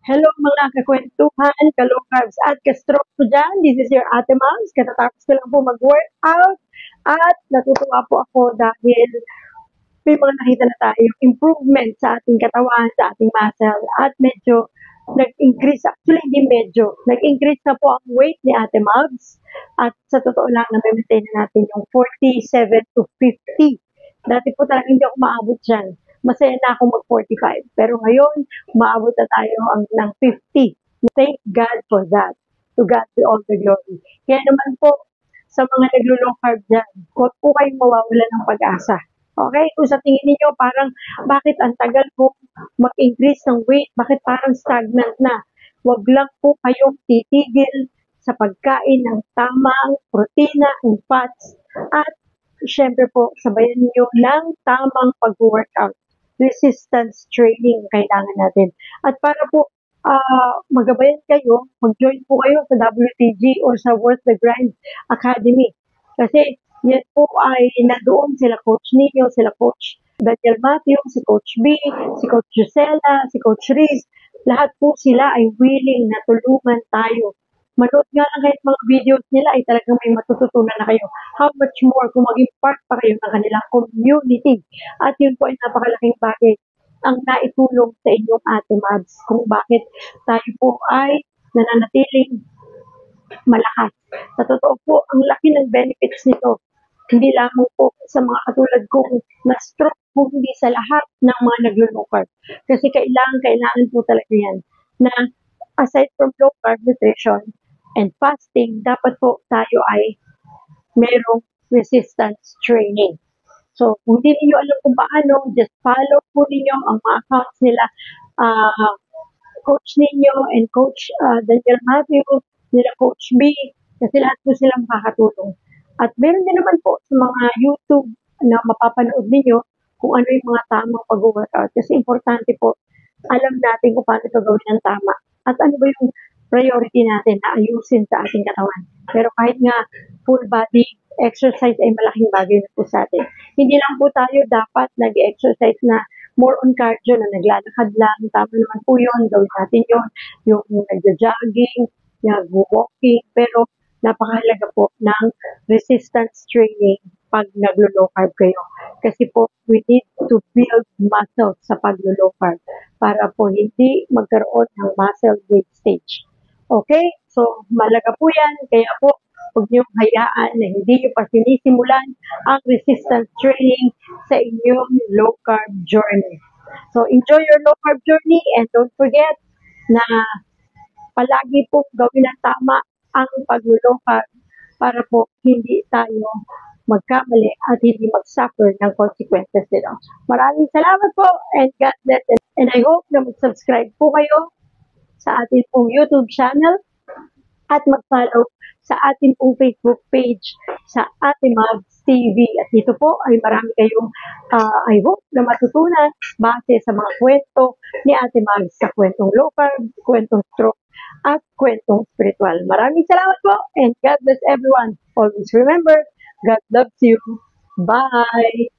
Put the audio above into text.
Hello mga kakwentuhan, ka-low carbs at ka-stroke ko dyan. This is your Ate Moms. Katatapos ko lang po mag-workout at natutuwa po ako dahil may mga nakita na tayong improvement sa ating katawan, sa ating muscle at medyo nag-increase, actually hindi medyo, nag-increase na po ang weight ni Ate Moms at sa totoo lang na-maintain na natin yung 47 to 50. Dati po talagang hindi ako maabot dyan. Masaya na ako mag-45. Pero ngayon, umaabot na tayo ng 50. Thank God for that. To God be all the glory. Kaya naman po, sa mga naglo-low carb dyan, huwag po kayong mawawala ng pag-asa. Okay? Kung sa tingin niyo parang, bakit ang tagal ko mag-increase ng weight? Bakit parang stagnant na? Huwag lang po kayong titigil sa pagkain ng tamang protina and fats at syempre po, sabayan niyo ng tamang pag-workout. Resistance training kailangan natin. At para po magabayan kayo, mag-join po kayo sa WTG or sa Worth the Grind Academy. Kasi yan po ay nandoon sila Coach Nino, sila Coach Daniel Matthew, si Coach B, si Coach Gisela, si Coach Riz. Lahat po sila ay willing na tulungan tayo. Manood nga lang kahit mga videos nila ay talagang may matututunan na kayo. How much more kung maging part pa kayo ng kanilang community. At yun po ay napakalaking bagay ang naitulong sa inyong Ate Mads kung bakit tayo po ay nananatiling malakas. Sa totoo po, ang laki ng benefits nito. Hindi lamang po sa mga katulad kong na-stroke, hindi sa lahat ng mga naglo-low carb. Kasi kailangan po talaga yan na aside from low carb nutrition and fasting, dapat po tayo ay merong resistance training. So, kung hindi niyo alam kung paano, just follow po ninyo ang mga accounts nila, Coach Ninyo and Coach Daniel Matthew, nila Coach B, kasi lahat po sila makakatulong. At meron din naman po sa mga YouTube na mapapanood ninyo kung ano yung mga tamang pag-workout. Kasi importante po, alam natin kung paano ito gawin ng tama. At ano ba yung priority natin na ayusin sa ating katawan. Pero kahit nga full body exercise ay malaking bagay na po sa atin. Hindi lang po tayo dapat nag-exercise na more on cardio na naglalakad lang. Tama naman po yun. Gawin natin yun. Yung nagja-jogging, nag-walking. Pero napakahalaga po ng resistance training pag naglo-low carb kayo. Kasi po, we need to build muscle sa paglo-low carb para po hindi magkaroon ng muscle weight stage. Okay? So, malaga po yan. Kaya po, huwag niyong hayaan na hindi niyo pa sinisimulan ang resistance training sa inyong low carb journey. So, enjoy your low carb journey and don't forget na palagi po gawin ng tama ang pag-low carb para po hindi tayo magkamali at hindi mag-suffer ng consequences nito. Maraming salamat po and God bless and I hope na mag-subscribe po kayo sa ating pong YouTube channel at mag-follow sa ating pong Facebook page sa Ate Mads TV. At dito po ay marami kayong I hope na matutunan base sa mga kwento ni Ate Mads sa kwentong low carb, kwentong stroke, at kwentong spiritual. Maraming salamat po and God bless everyone. Always remember, God loves you. Bye!